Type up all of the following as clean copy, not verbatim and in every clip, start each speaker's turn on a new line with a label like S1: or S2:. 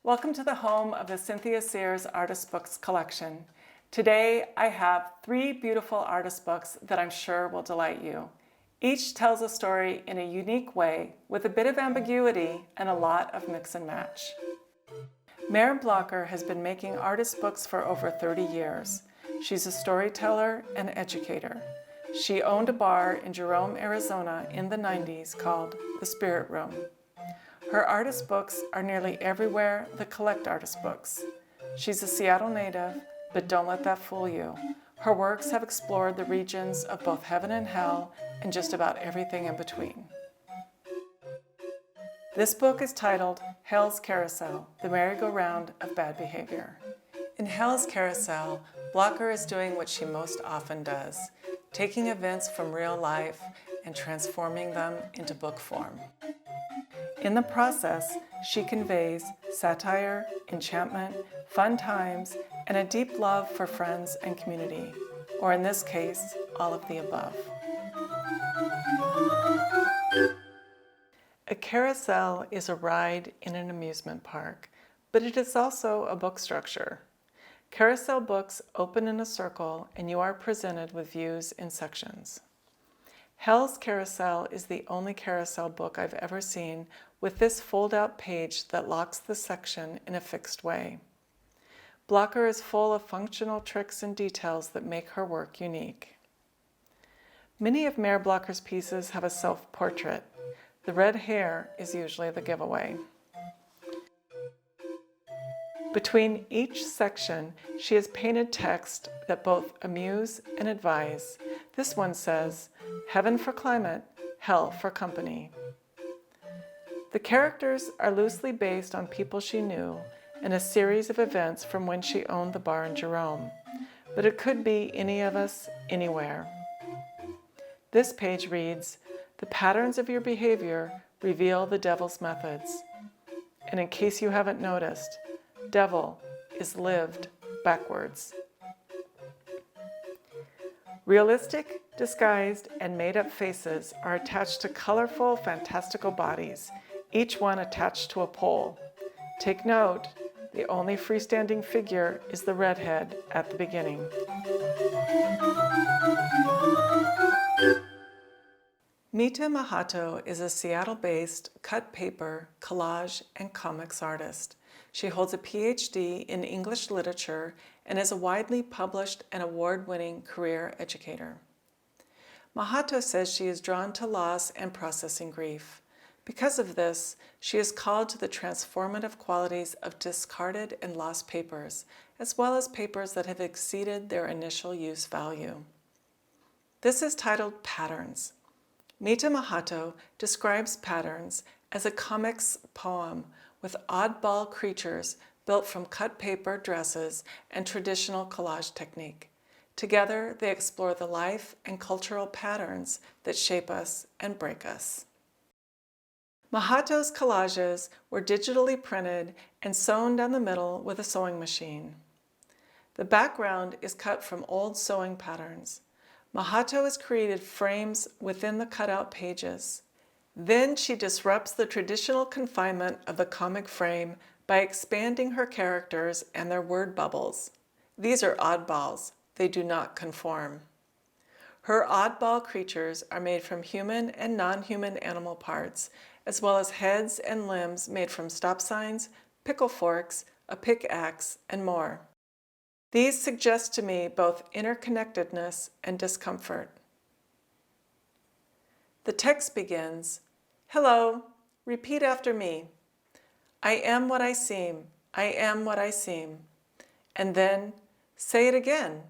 S1: Welcome to the home of the Cynthia Sears Artist Books collection. Today I have 3 beautiful artist books that I'm sure will delight you. Each tells a story in a unique way with a bit of ambiguity and a lot of mix and match. Mare Blocker has been making artist books for over 30 years. She's a storyteller and educator. She owned a bar in Jerome, Arizona in the 90s called The Spirit Room. Her artist books are nearly everywhere that collect artist books. She's a Seattle native, but don't let that fool you. Her works have explored the regions of both heaven and hell and just about everything in between. This book is titled Hell's Carousel, the merry-go-round of bad behavior. In Hell's Carousel, Blocker is doing what she most often does, taking events from real life and transforming them into book form. In the process, she conveys satire, enchantment, fun times, and a deep love for friends and community, or in this case, all of the above. A carousel is a ride in an amusement park, but it is also a book structure. Carousel books open in a circle and you are presented with views in sections. Hell's Carousel is the only carousel book I've ever seen with this fold-out page that locks the section in a fixed way. Blocker is full of functional tricks and details that make her work unique. Many of Mare Blocker's pieces have a self-portrait. The red hair is usually the giveaway. Between each section, she has painted text that both amuse and advise. This one says, "Heaven for climate, hell for company." The characters are loosely based on people she knew and a series of events from when she owned the bar in Jerome, but it could be any of us, anywhere. This page reads, "The patterns of your behavior reveal the devil's methods." And in case you haven't noticed, devil is lived backwards. Realistic, disguised, and made-up faces are attached to colorful, fantastical bodies, each one attached to a pole. Take note, the only freestanding figure is the redhead at the beginning. Mita Mahato is a Seattle-based cut paper, collage, and comics artist. She holds a PhD in English literature and is a widely published and award-winning career educator. Mahato says she is drawn to loss and processing grief. Because of this, she is called to the transformative qualities of discarded and lost papers, as well as papers that have exceeded their initial use value. This is titled Patterns. Mita Mahato describes Patterns as a comics poem with oddball creatures built from cut paper, dresses, and traditional collage technique. Together, they explore the life and cultural patterns that shape us and break us. Mahato's collages were digitally printed and sewn down the middle with a sewing machine. The background is cut from old sewing patterns. Mahato has created frames within the cutout pages. Then she disrupts the traditional confinement of the comic frame by expanding her characters and their word bubbles. These are oddballs. They do not conform. Her oddball creatures are made from human and non-human animal parts, as well as heads and limbs made from stop signs, pickle forks, a pickaxe, and more. These suggest to me both interconnectedness and discomfort. The text begins, "Hello, repeat after me. I am what I seem, I am what I seem." And then, say it again.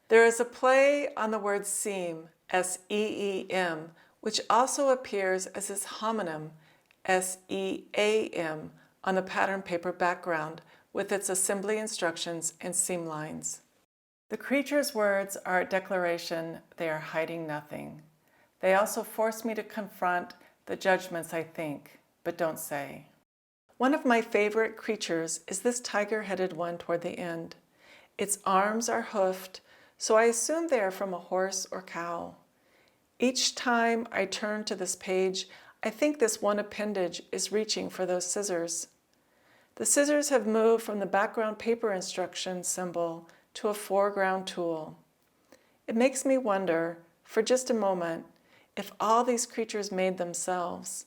S1: There is a play on the word seem, S-E-E-M, which also appears as its homonym, S-E-A-M, on the pattern paper background with its assembly instructions and seam lines. The creature's words are a declaration they are hiding nothing. They also force me to confront the judgments I think, but don't say. One of my favorite creatures is this tiger-headed one toward the end. Its arms are hoofed, so I assume they are from a horse or cow. Each time I turn to this page, I think this one appendage is reaching for those scissors. The scissors have moved from the background paper instruction symbol to a foreground tool. It makes me wonder, for just a moment, if all these creatures made themselves.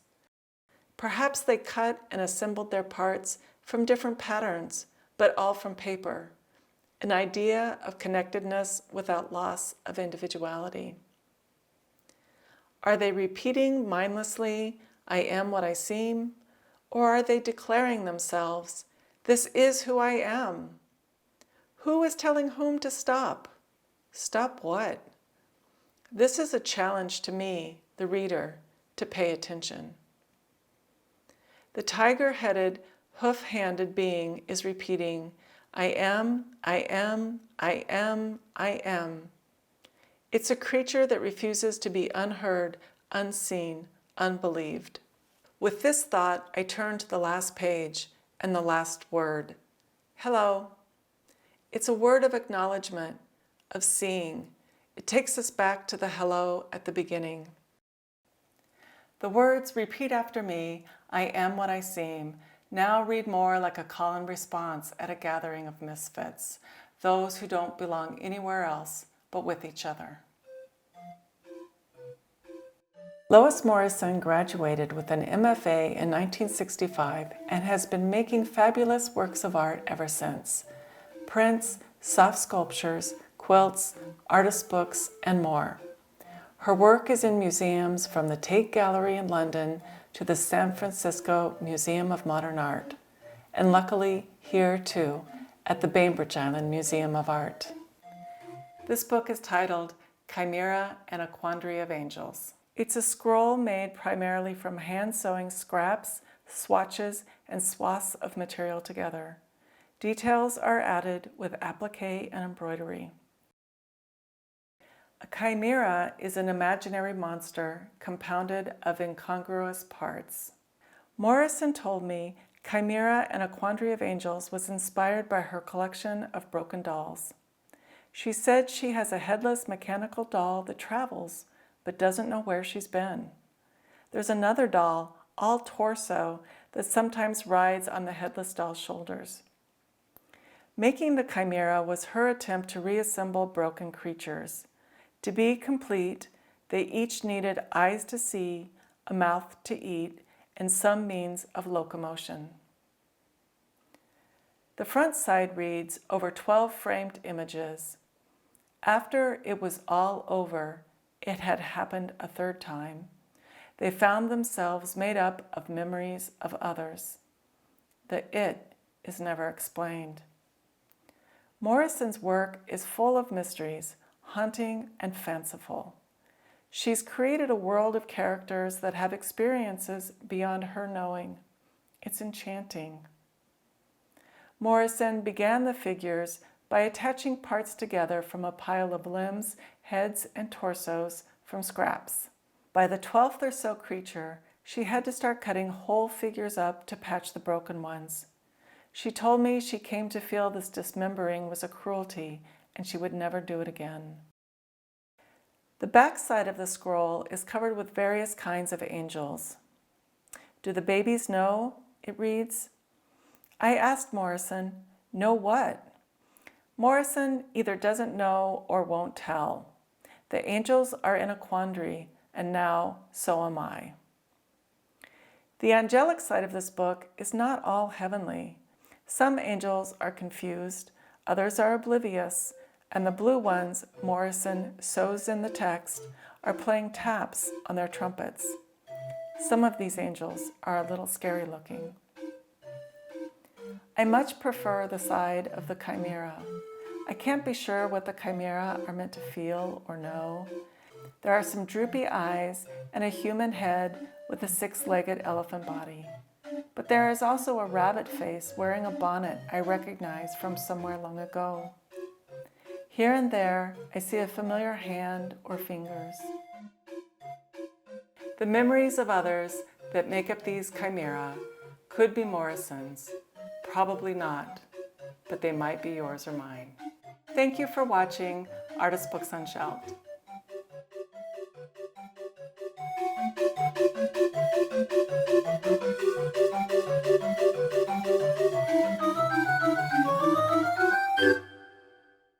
S1: Perhaps they cut and assembled their parts from different patterns, but all from paper. An idea of connectedness without loss of individuality. Are they repeating mindlessly, "I am what I seem," or are they declaring themselves, "This is who I am"? Who is telling whom to stop? Stop what? This is a challenge to me, the reader, to pay attention. The tiger-headed, hoof-handed being is repeating, "I am, I am, I am, I am." It's a creature that refuses to be unheard, unseen, unbelieved. With this thought, I turn to the last page and the last word. Hello. It's a word of acknowledgement, of seeing. It takes us back to the hello at the beginning. The words "repeat after me, I am what I seem," now read more like a call and response at a gathering of misfits, those who don't belong anywhere else but with each other. Lois Morrison graduated with an MFA in 1965 and has been making fabulous works of art ever since. Prints, soft sculptures, quilts, artist books, and more. Her work is in museums from the Tate Gallery in London to the San Francisco Museum of Modern Art, and luckily here too at the Bainbridge Island Museum of Art. This book is titled Chimera and a Quandary of Angels. It's a scroll made primarily from hand-sewing scraps, swatches, and swaths of material together. Details are added with applique and embroidery. A chimera is an imaginary monster compounded of incongruous parts. Morrison told me Chimera and a Quandary of Angels was inspired by her collection of broken dolls. She said she has a headless mechanical doll that travels but doesn't know where she's been. There's another doll, all torso, that sometimes rides on the headless doll's shoulders. Making the chimera was her attempt to reassemble broken creatures. To be complete, they each needed eyes to see, a mouth to eat, and some means of locomotion. The front side reads over 12 framed images. After it was all over, it had happened a third time. They found themselves made up of memories of others. The "it" is never explained. Morrison's work is full of mysteries, haunting and fanciful. She's created a world of characters that have experiences beyond her knowing. It's enchanting. Morrison began the figures by attaching parts together from a pile of limbs, heads, and torsos from scraps. By the 12th or so creature, she had to start cutting whole figures up to patch the broken ones. She told me she came to feel this dismembering was a cruelty and she would never do it again. The back side of the scroll is covered with various kinds of angels. Do the babies know? It reads. I asked Morrison, know what? Morrison either doesn't know or won't tell. The angels are in a quandary, and now so am I. The angelic side of this book is not all heavenly. Some angels are confused, others are oblivious, and the blue ones Morrison sews in the text are playing taps on their trumpets. Some of these angels are a little scary looking. I much prefer the side of the chimera. I can't be sure what the chimera are meant to feel or know. There are some droopy eyes and a human head with a six-legged elephant body. But there is also a rabbit face wearing a bonnet I recognize from somewhere long ago. Here and there, I see a familiar hand or fingers. The memories of others that make up these chimera could be Morrison's, probably not, but they might be yours or mine. Thank you for watching Artist Books Unshelved.